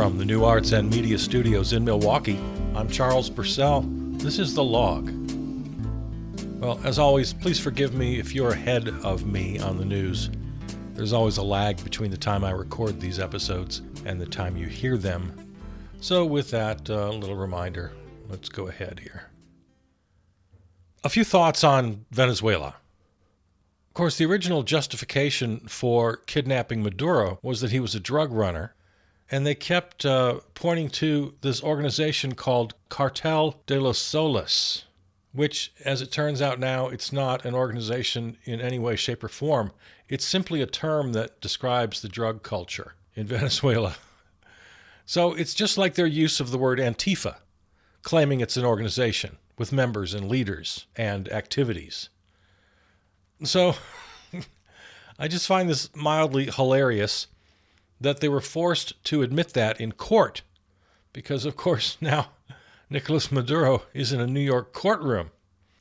From the New Arts and Media Studios in Milwaukee, I'm Charles Purcell. This is The Log. Well, as always, please forgive me if you're ahead of me on the news. There's always a lag between the time I record these episodes and the time you hear them. So with that little reminder, let's go ahead here. A few thoughts on Venezuela. Of course, the original justification for kidnapping Maduro was that he was a drug runner, and they kept pointing to this organization called Cartel de los Soles, which, as it turns out now, it's not an organization in any way, shape, or form. It's simply a term that describes the drug culture in Venezuela. So it's just like their use of the word Antifa, claiming it's an organization with members and leaders and activities. So I just find this mildly hilarious that they were forced to admit that in court, because, of course, now Nicolas Maduro is in a New York courtroom.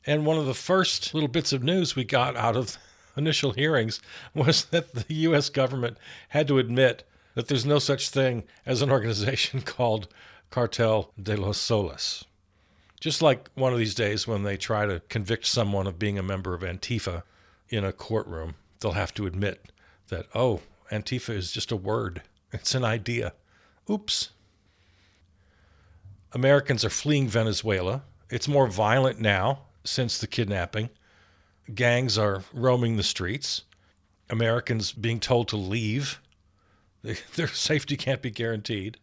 And one of the first little bits of news we got out of initial hearings was that the U.S. government had to admit that there's no such thing as an organization called Cartel de los Soles. Just like one of these days when they try to convict someone of being a member of Antifa in a courtroom, they'll have to admit that, oh, Antifa is just a word. It's an idea. Oops. Americans are fleeing Venezuela. It's more violent now since the kidnapping. Gangs are roaming the streets. Americans being told to leave. Their safety can't be guaranteed.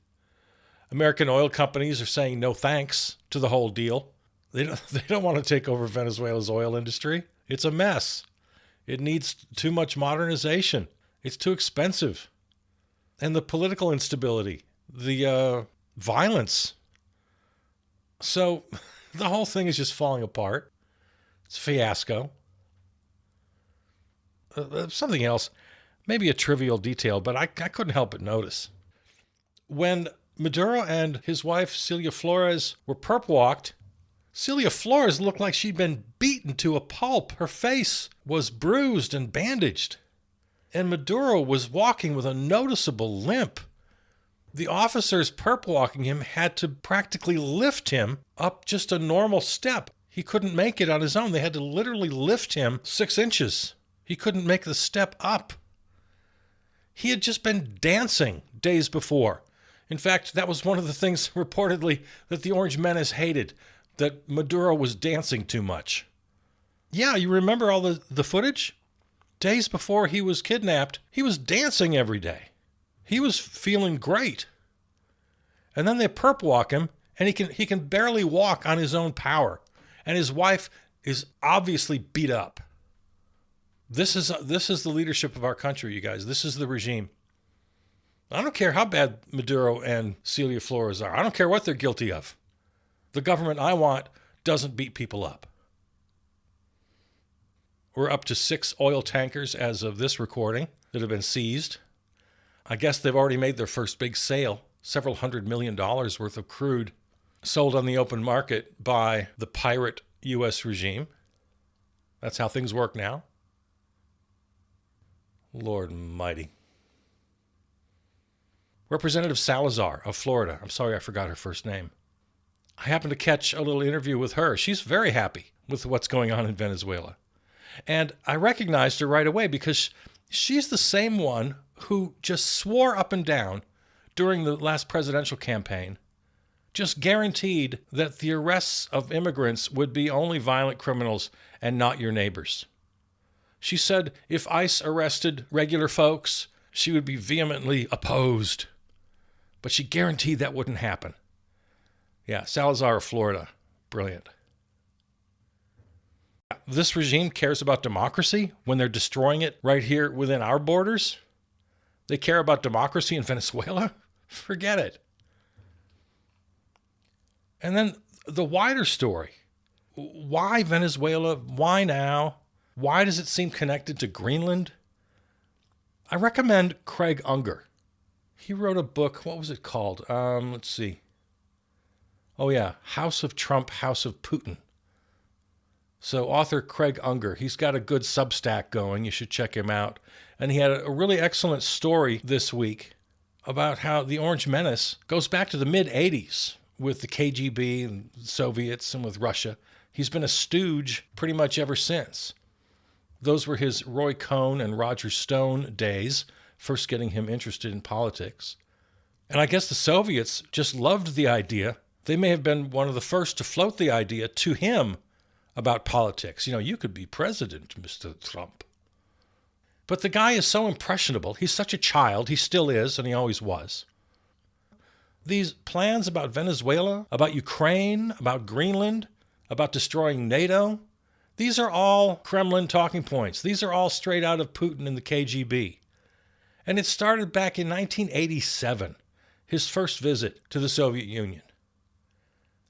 American oil companies are saying no thanks to the whole deal. They don't want to take over Venezuela's oil industry. It's a mess. It needs too much modernization. It's too expensive. And the political instability, the violence. So the whole thing is just falling apart. It's a fiasco. Something else, maybe a trivial detail, but I couldn't help but notice. When Maduro and his wife, Celia Flores, were perp-walked, Celia Flores looked like she'd been beaten to a pulp. Her face was bruised and bandaged. And Maduro was walking with a noticeable limp. The officers perp-walking him had to practically lift him up just a normal step. He couldn't make it on his own. They had to literally lift him 6 inches. He couldn't make the step up. He had just been dancing days before. In fact, that was one of the things reportedly that the Orange Menace hated, that Maduro was dancing too much. Yeah, you remember all the footage? Days before he was kidnapped, he was dancing every day. He was feeling great. And then they perp walk him, and he can barely walk on his own power. And his wife is obviously beat up. This is the leadership of our country, you guys. This is the regime. I don't care how bad Maduro and Celia Flores are. I don't care what they're guilty of. The government I want doesn't beat people up. We're up to 6 oil tankers as of this recording that have been seized. I guess they've already made their first big sale, several $100 million worth of crude sold on the open market by the pirate U.S. regime. That's how things work now. Lord mighty. Representative Salazar of Florida. I'm sorry I forgot her first name. I happened to catch a little interview with her. She's very happy with what's going on in Venezuela. And I recognized her right away because she's the same one who just swore up and down during the last presidential campaign, just guaranteed that the arrests of immigrants would be only violent criminals and not your neighbors. She said if ICE arrested regular folks, she would be vehemently opposed. But she guaranteed that wouldn't happen. Yeah, Salazar of Florida. Brilliant. This regime cares about democracy when they're destroying it right here within our borders. They care about democracy in Venezuela? Forget it. And then the wider story. Why Venezuela? Why now? Why does it seem connected to Greenland? I recommend Craig Unger. He wrote a book. What was it called? Let's see. Oh, yeah. House of Trump, House of Putin. So author Craig Unger, he's got a good Substack going. You should check him out. And he had a really excellent story this week about how the Orange Menace goes back to the mid-'80s with the KGB and the Soviets and with Russia. He's been a stooge pretty much ever since. Those were his Roy Cohn and Roger Stone days, first getting him interested in politics. And I guess the Soviets just loved the idea. They may have been one of the first to float the idea to him about politics. You could be president, Mr. Trump. But the guy is so impressionable. He's such a child. He still is, and he always was. These plans about Venezuela, about Ukraine, about Greenland, about destroying NATO, these are all Kremlin talking points. These are all straight out of Putin and the KGB. And it started back in 1987, his first visit to the Soviet Union.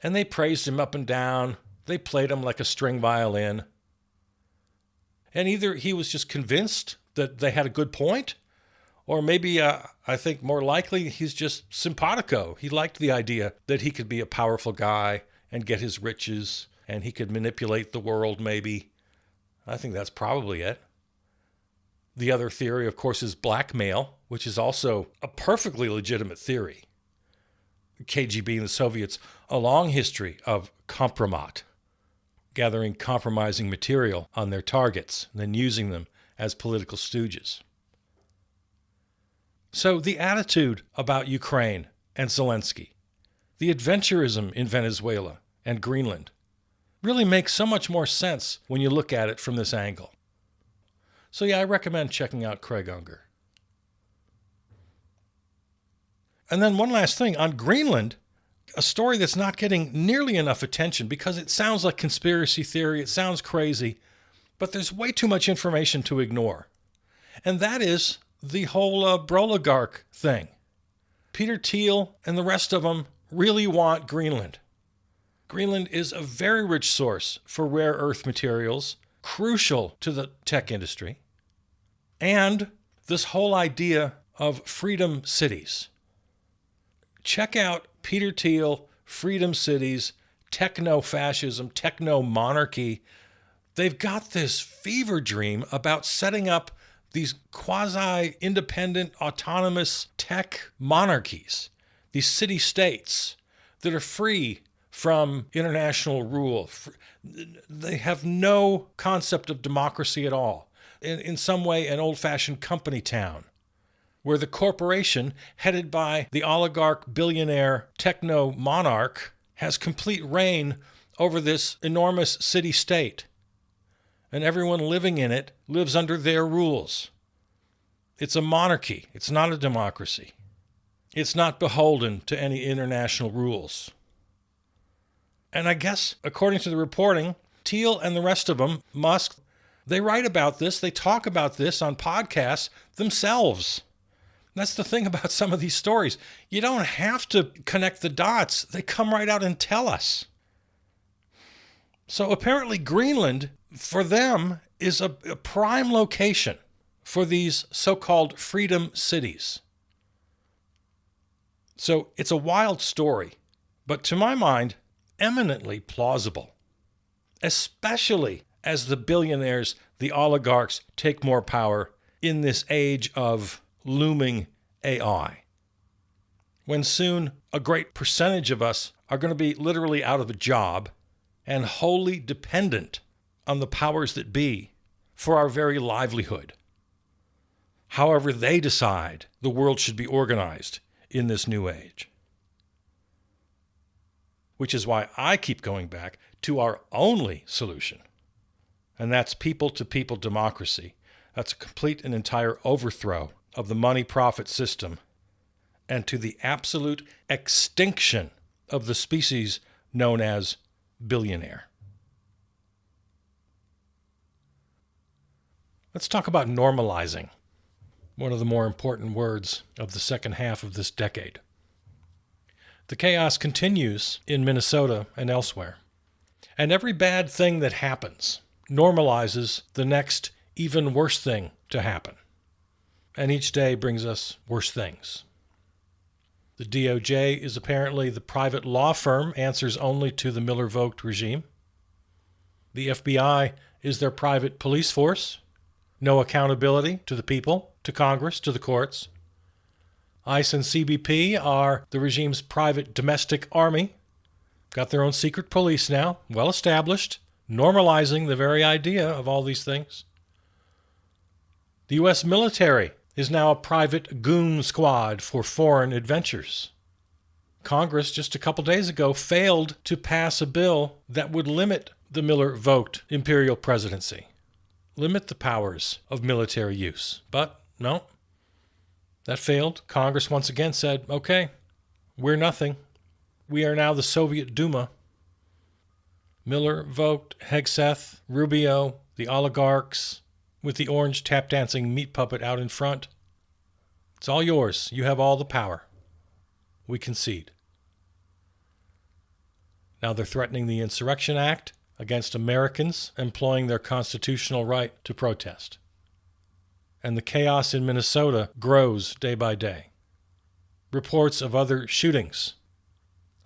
And they praised him up and down. They played him like a string violin. And either he was just convinced that they had a good point, or maybe, I think more likely, he's just simpatico. He liked the idea that he could be a powerful guy and get his riches, and he could manipulate the world, maybe. I think that's probably it. The other theory, of course, is blackmail, which is also a perfectly legitimate theory. The KGB and the Soviets, a long history of compromat, gathering compromising material on their targets and then using them as political stooges. So the attitude about Ukraine and Zelensky, the adventurism in Venezuela and Greenland, really makes so much more sense when you look at it from this angle. So yeah, I recommend checking out Craig Unger. And then one last thing on Greenland, a story that's not getting nearly enough attention because it sounds like conspiracy theory, it sounds crazy, but there's way too much information to ignore. And that is the whole Broligarch thing. Peter Thiel and the rest of them really want Greenland. Greenland is a very rich source for rare earth materials, crucial to the tech industry. And this whole idea of freedom cities. Check out Peter Thiel, freedom cities, techno-fascism, techno-monarchy. They've got this fever dream about setting up these quasi-independent, autonomous tech monarchies, these city-states that are free from international rule. They have no concept of democracy at all. In some way, an old-fashioned company town, where the corporation, headed by the oligarch, billionaire, techno-monarch, has complete reign over this enormous city-state. And everyone living in it lives under their rules. It's a monarchy. It's not a democracy. It's not beholden to any international rules. And I guess, according to the reporting, Thiel and the rest of them, Musk, they write about this, they talk about this on podcasts themselves. That's the thing about some of these stories. You don't have to connect the dots. They come right out and tell us. So apparently Greenland, for them, is a prime location for these so-called freedom cities. So it's a wild story, but to my mind, eminently plausible, especially as the billionaires, the oligarchs, take more power in this age of looming AI. When soon a great percentage of us are going to be literally out of a job and wholly dependent on the powers that be for our very livelihood. However they decide the world should be organized in this new age. Which is why I keep going back to our only solution. And that's people-to-people democracy. That's a complete and entire overthrow of the money-profit system and to the absolute extinction of the species known as billionaire. Let's talk about normalizing, one of the more important words of the second half of this decade. The chaos continues in Minnesota and elsewhere. And every bad thing that happens normalizes the next, even worse thing to happen. And each day brings us worse things. The DOJ is apparently the private law firm, answers only to the Miller-Vogt regime. The FBI is their private police force. No accountability to the people, to Congress, to the courts. ICE and CBP are the regime's private domestic army. Got their own secret police now, well established, normalizing the very idea of all these things. The U.S. military is now a private goon squad for foreign adventures. Congress just a couple days ago failed to pass a bill that would limit the Miller-Vogt imperial presidency, limit the powers of military use. But no, that failed. Congress once again said, okay, we're nothing. We are now the Soviet Duma. Miller, Vogt, Hegseth, Rubio, the oligarchs, with the orange tap-dancing meat puppet out in front. It's all yours. You have all the power. We concede. Now they're threatening the Insurrection Act against Americans employing their constitutional right to protest. And the chaos in Minnesota grows day by day. Reports of other shootings.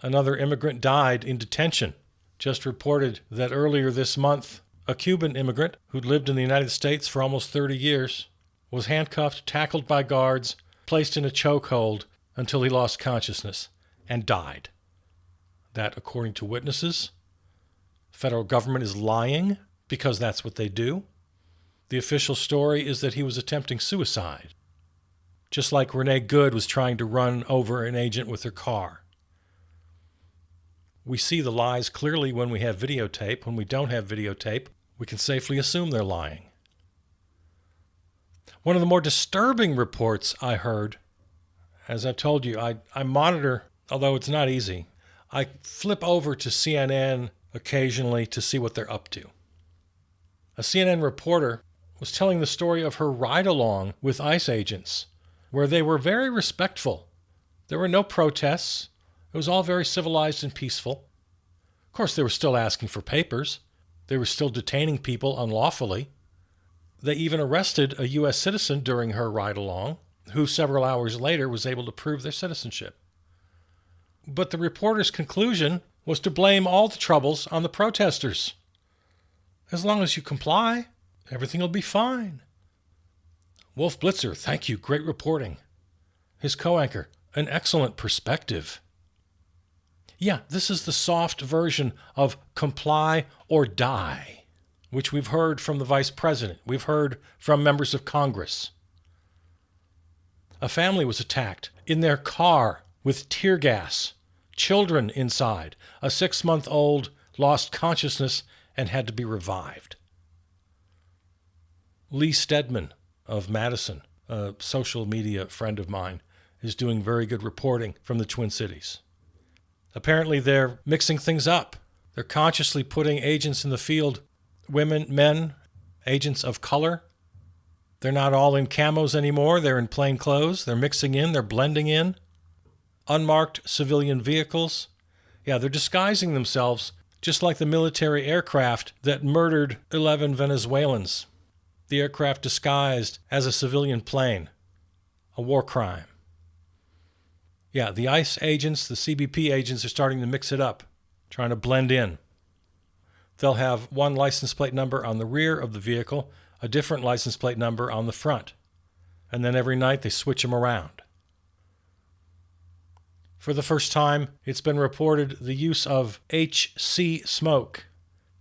Another immigrant died in detention. Just reported that earlier this month, a Cuban immigrant who'd lived in the United States for almost 30 years was handcuffed, tackled by guards, placed in a chokehold until he lost consciousness and died. That, according to witnesses, the federal government is lying because that's what they do. The official story is that he was attempting suicide, just like Renee Good was trying to run over an agent with her car. We see the lies clearly when we have videotape. When we don't have videotape, we can safely assume they're lying. One of the more disturbing reports I heard, as I've told you, I monitor, although it's not easy. I flip over to CNN occasionally to see what they're up to. A CNN reporter was telling the story of her ride-along with ICE agents, where they were very respectful. There were no protests. It was all very civilized and peaceful. Of course, they were still asking for papers. They were still detaining people unlawfully. They even arrested a U.S. citizen during her ride-along, who several hours later was able to prove their citizenship. But the reporter's conclusion was to blame all the troubles on the protesters. As long as you comply, everything will be fine. Wolf Blitzer, thank you, great reporting. His co-anchor, an excellent perspective. Yeah, this is the soft version of comply or die, which we've heard from the vice president. We've heard from members of Congress. A family was attacked in their car with tear gas, children inside. A 6-month-old lost consciousness and had to be revived. Lee Stedman of Madison, a social media friend of mine, is doing very good reporting from the Twin Cities. Apparently they're mixing things up. They're consciously putting agents in the field, women, men, agents of color. They're not all in camos anymore. They're in plain clothes. They're mixing in. They're blending in. Unmarked civilian vehicles. Yeah, they're disguising themselves just like the military aircraft that murdered 11 Venezuelans. The aircraft disguised as a civilian plane. A war crime. Yeah, the ICE agents, the CBP agents are starting to mix it up, trying to blend in. They'll have one license plate number on the rear of the vehicle, a different license plate number on the front. And then every night they switch them around. For the first time, it's been reported the use of HC smoke,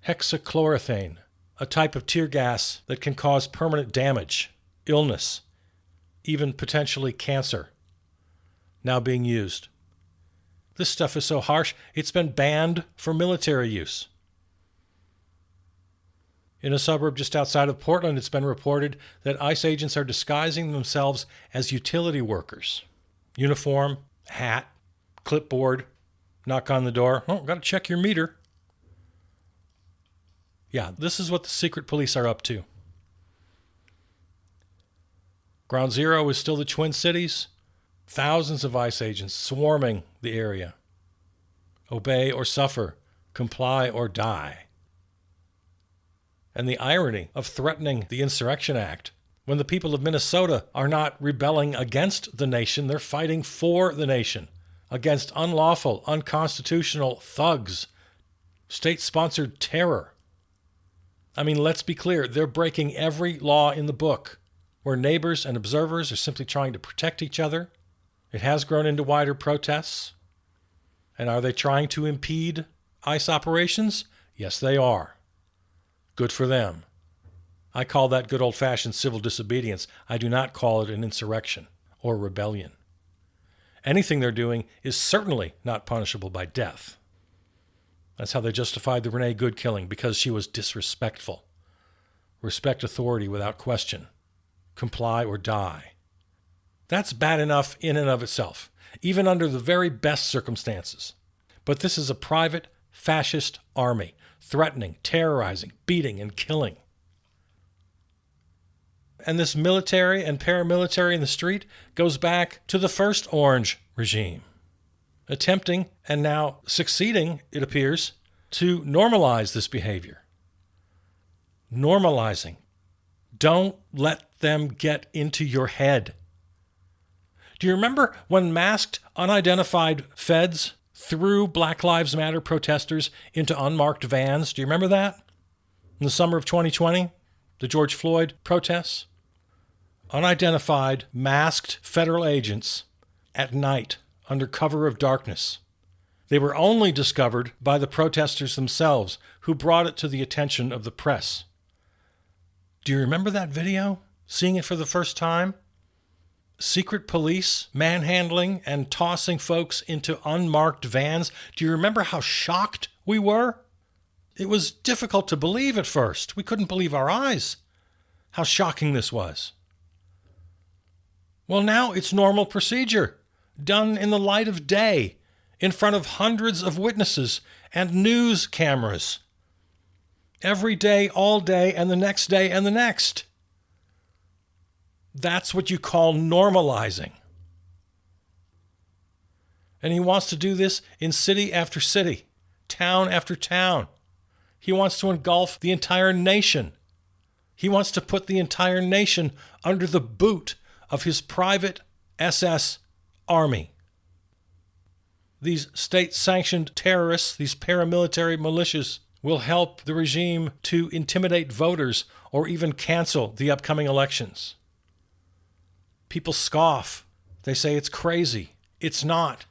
hexachlorothane, a type of tear gas that can cause permanent damage, illness, even potentially cancer, now being used. This stuff is so harsh, it's been banned for military use. In a suburb just outside of Portland, it's been reported that ICE agents are disguising themselves as utility workers. Uniform, hat, clipboard, knock on the door. Oh, got to check your meter. Yeah, this is what the secret police are up to. Ground zero is still the Twin Cities. Thousands of ICE agents swarming the area. Obey or suffer, comply or die. And the irony of threatening the Insurrection Act when the people of Minnesota are not rebelling against the nation, they're fighting for the nation, against unlawful, unconstitutional thugs, state-sponsored terror. I mean, let's be clear, they're breaking every law in the book, where neighbors and observers are simply trying to protect each other. It has grown into wider protests. And are they trying to impede ICE operations? Yes, they are. Good for them. I call that good old-fashioned civil disobedience. I do not call it an insurrection or rebellion. Anything they're doing is certainly not punishable by death. That's how they justified the Renee Good killing, because she was disrespectful. Respect authority without question. Comply or die. That's bad enough in and of itself, even under the very best circumstances. But this is a private, fascist army, threatening, terrorizing, beating, and killing. And this military and paramilitary in the street goes back to the first Orange regime, attempting, and now succeeding, it appears, to normalize this behavior. Normalizing. Don't let them get into your head. Do you remember when masked, unidentified feds threw Black Lives Matter protesters into unmarked vans? Do you remember that? In the summer of 2020, the George Floyd protests? Unidentified, masked federal agents at night under cover of darkness. They were only discovered by the protesters themselves, who brought it to the attention of the press. Do you remember that video? Seeing it for the first time? Secret police manhandling and tossing folks into unmarked vans. Do you remember how shocked we were? It was difficult to believe at first. We couldn't believe our eyes, how shocking this was. Well, now it's normal procedure, done in the light of day, in front of hundreds of witnesses and news cameras. Every day, all day, and the next day, and the next. That's what you call normalizing. And he wants to do this in city after city, town after town. He wants to engulf the entire nation. He wants to put the entire nation under the boot of his private SS army. These state-sanctioned terrorists, these paramilitary militias, will help the regime to intimidate voters or even cancel the upcoming elections. People scoff. They say it's crazy. It's not.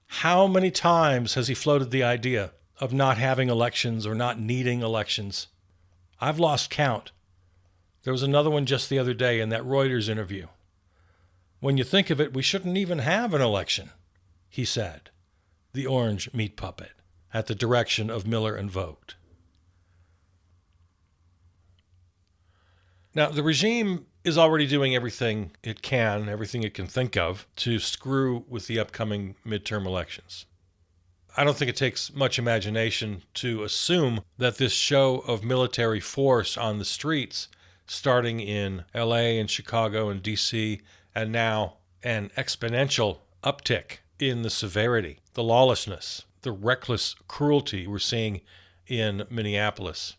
How many times has he floated the idea of not having elections or not needing elections? I've lost count. There was another one just the other day in that Reuters interview. When you think of it, we shouldn't even have an election, he said, the orange meat puppet, at the direction of Miller and Vogt. Now, the regime is already doing everything it can think of to screw with the upcoming midterm elections. I don't think it takes much imagination to assume that this show of military force on the streets, starting in LA and Chicago and DC, and now an exponential uptick in the severity, the lawlessness, the reckless cruelty we're seeing in Minneapolis.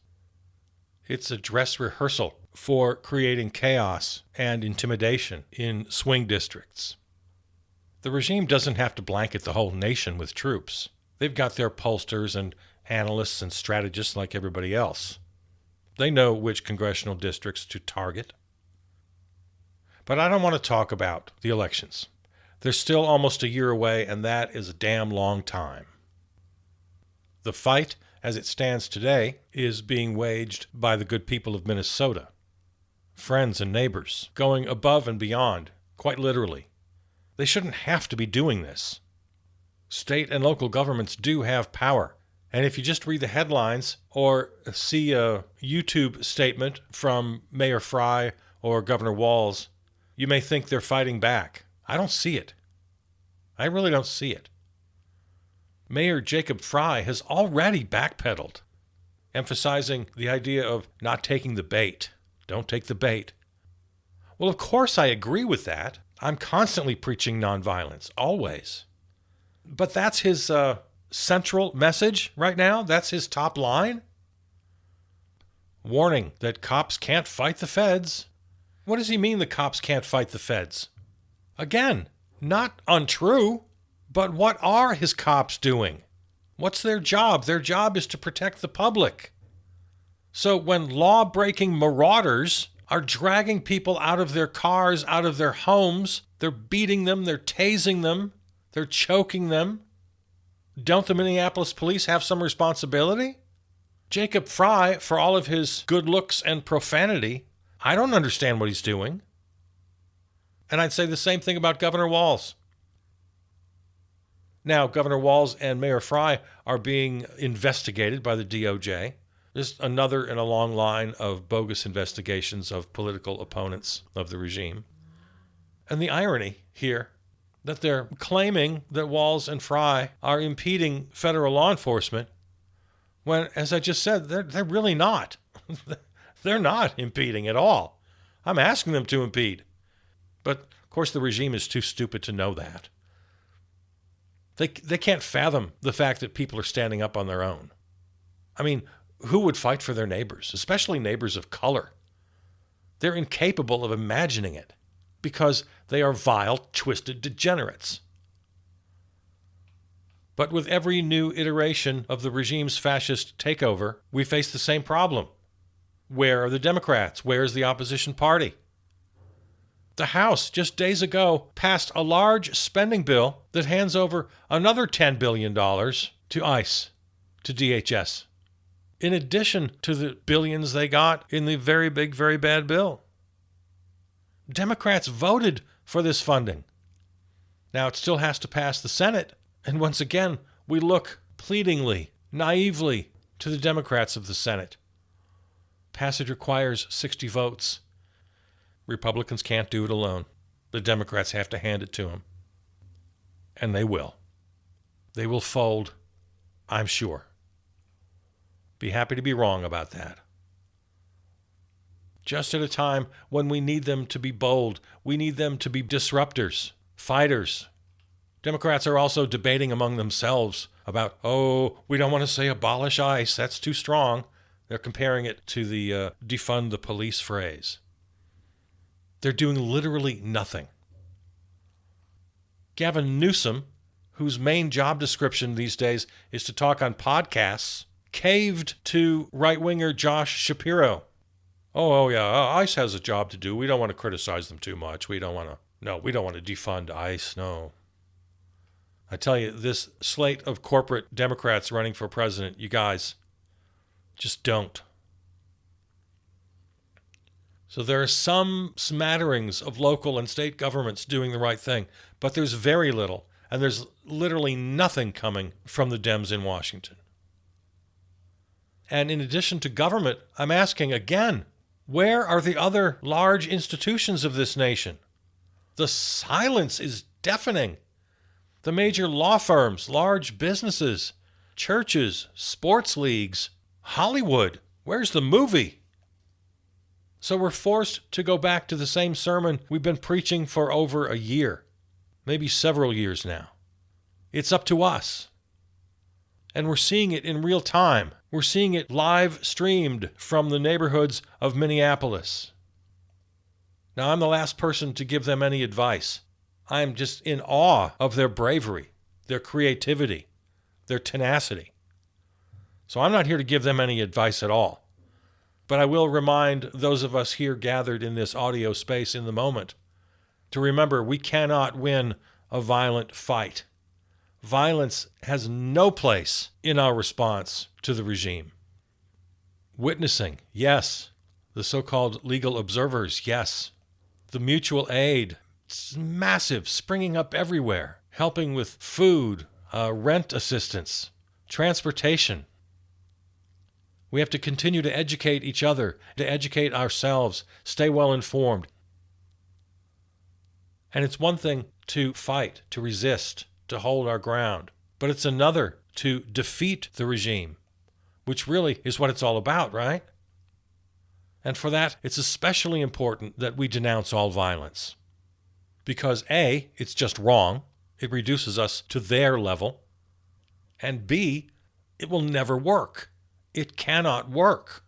It's a dress rehearsal for creating chaos and intimidation in swing districts. The regime doesn't have to blanket the whole nation with troops. They've got their pollsters and analysts and strategists like everybody else. They know which congressional districts to target. But I don't want to talk about the elections. They're still almost a year away, and that is a damn long time. The fight, as it stands today, is being waged by the good people of Minnesota. Friends and neighbors, going above and beyond, quite literally. They shouldn't have to be doing this. State and local governments do have power. And if you just read the headlines or see a YouTube statement from Mayor Fry or Governor Walz, you may think they're fighting back. I don't see it. I really don't see it. Mayor Jacob Fry has already backpedaled, emphasizing the idea of not taking the bait. Don't take the bait. Well, of course I agree with that. I'm constantly preaching nonviolence, always. But that's his central message right now? That's his top line? Warning that cops can't fight the feds. What does he mean the cops can't fight the feds? Again, not untrue, but what are his cops doing? What's their job? Their job is to protect the public. So when law-breaking marauders are dragging people out of their cars, out of their homes, They're beating them, they're tasing them, they're choking them. Don't the Minneapolis police have some responsibility? Jacob Frey, for all of his good looks and profanity, I don't understand what he's doing. And I'd say the same thing about Governor Walz. Now, Governor Walz and Mayor Frey are being investigated by the DOJ. There's another in a long line of bogus investigations of political opponents of the regime. And the irony here, that they're claiming that Walz and Frey are impeding federal law enforcement, when, as I just said, they're really not. They're not impeding at all. I'm asking them to impede. But, of course, the regime is too stupid to know that. They can't fathom the fact that people are standing up on their own. I mean, who would fight for their neighbors, especially neighbors of color? They're incapable of imagining it because they are vile, twisted degenerates. But with every new iteration of the regime's fascist takeover, we face the same problem. Where are the Democrats? Where's the opposition party? The House, just days ago, passed a large spending bill that hands over another $10 billion to ICE, to DHS, in addition to the billions they got in the very big, very bad bill. Democrats voted for this funding. Now it still has to pass the Senate, and once again, we look pleadingly, naively to the Democrats of the Senate. Passage requires 60 votes. Republicans can't do it alone. The Democrats have to hand it to them. And they will. They will fold, I'm sure. Be happy to be wrong about that. Just at a time when we need them to be bold, we need them to be disruptors, fighters. Democrats are also debating among themselves about, we don't want to say abolish ICE, that's too strong. They're comparing it to the defund the police phrase. They're doing literally nothing. Gavin Newsom, whose main job description these days is to talk on podcasts, caved to right-winger Josh Shapiro. Oh yeah, ICE has a job to do. We don't want to criticize them too much. We don't want to defund ICE, no. I tell you, this slate of corporate Democrats running for president, you guys, just don't. So there are some smatterings of local and state governments doing the right thing, but there's very little, and there's literally nothing coming from the Dems in Washington. And in addition to government, I'm asking again, where are the other large institutions of this nation? The silence is deafening. The major law firms, large businesses, churches, sports leagues, Hollywood, where's the movie? So we're forced to go back to the same sermon we've been preaching for over a year, maybe several years now. It's up to us. And we're seeing it in real time. We're seeing it live streamed from the neighborhoods of Minneapolis. Now, I'm the last person to give them any advice. I'm just in awe of their bravery, their creativity, their tenacity. So I'm not here to give them any advice at all. But I will remind those of us here gathered in this audio space in the moment to remember we cannot win a violent fight. Violence has no place in our response to the regime. Witnessing, yes. The so-called legal observers, yes. The mutual aid, it's massive, springing up everywhere, helping with food, rent assistance, transportation. We have to continue to educate each other, to educate ourselves, stay well informed. And it's one thing to fight, to resist, to hold our ground, but it's another to defeat the regime, which really is what it's all about, right? And for that, it's especially important that we denounce all violence. Because A, it's just wrong. It reduces us to their level. And B, it will never work. It cannot work.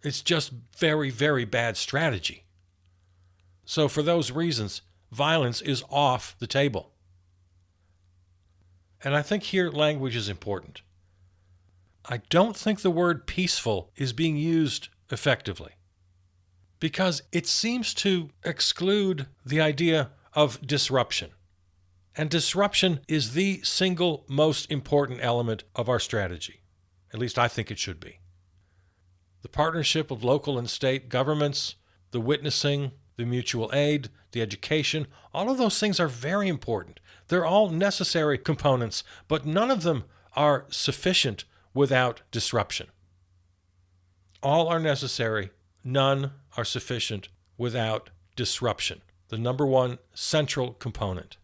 It's just very, very bad strategy. So for those reasons, violence is off the table. And I think here language is important. I don't think the word peaceful is being used effectively because it seems to exclude the idea of disruption. And disruption is the single most important element of our strategy. At least I think it should be. The partnership of local and state governments, the witnessing, the mutual aid, the education, all of those things are very important. They're all necessary components, but none of them are sufficient without disruption. All are necessary, none are sufficient without disruption. The number one central component.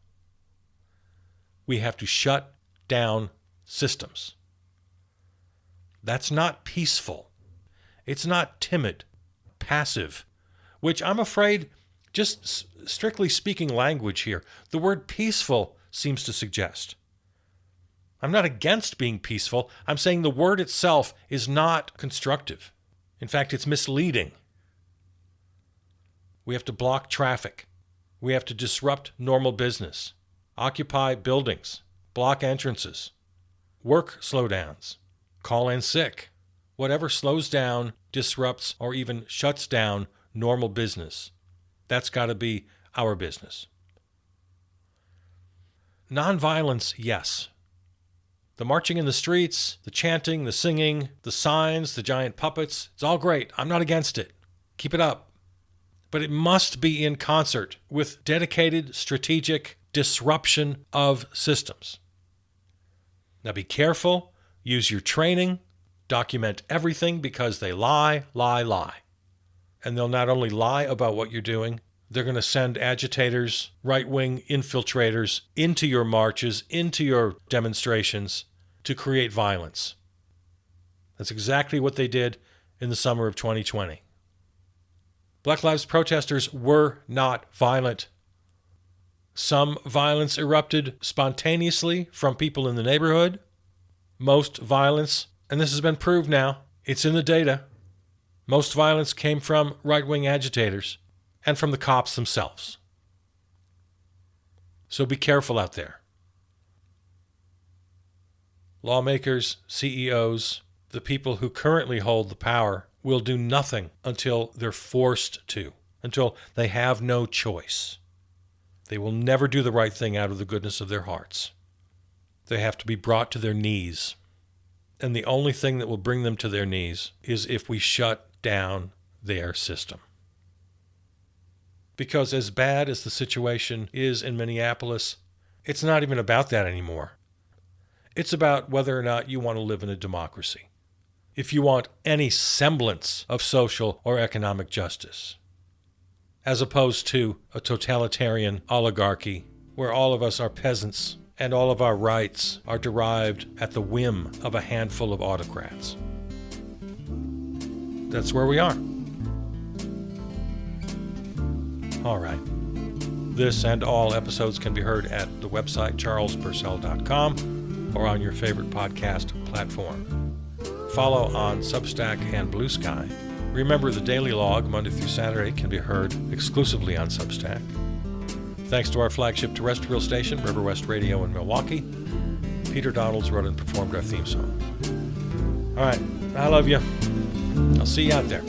We have to shut down systems. That's not peaceful. It's not timid, passive, which I'm afraid, just strictly speaking language here, the word peaceful seems to suggest. I'm not against being peaceful. I'm saying the word itself is not constructive. In fact, it's misleading. We have to block traffic. We have to disrupt normal business, occupy buildings, block entrances, work slowdowns, call in sick. Whatever slows down, disrupts, or even shuts down normal business, that's got to be our business. Nonviolence, yes. The marching in the streets, the chanting, the singing, the signs, the giant puppets, it's all great. I'm not against it. Keep it up. But it must be in concert with dedicated, strategic disruption of systems. Now be careful. Use your training. Document everything because they lie. And they'll not only lie about what you're doing, they're going to send agitators, right-wing infiltrators into your marches, into your demonstrations to create violence. That's exactly what they did in the summer of 2020. Black Lives protesters were not violent. Some violence erupted spontaneously from people in the neighborhood. Most violence, and this has been proved now, it's in the data, most violence came from right-wing agitators and from the cops themselves. So be careful out there. Lawmakers, CEOs, the people who currently hold the power will do nothing until they're forced to, until they have no choice. They will never do the right thing out of the goodness of their hearts. They have to be brought to their knees. And the only thing that will bring them to their knees is if we shut down their system. Because as bad as the situation is in Minneapolis, it's not even about that anymore. It's about whether or not you want to live in a democracy. If you want any semblance of social or economic justice, as opposed to a totalitarian oligarchy where all of us are peasants and all of our rights are derived at the whim of a handful of autocrats. That's where we are. All right. This and all episodes can be heard at the website charlespurcell.com or on your favorite podcast platform. Follow on Substack and Blue Sky. Remember, the Daily Log, Monday through Saturday, can be heard exclusively on Substack. Thanks to our flagship terrestrial station, River West Radio in Milwaukee. Peter Donalds wrote and performed our theme song. All right. I love you. I'll see you out there.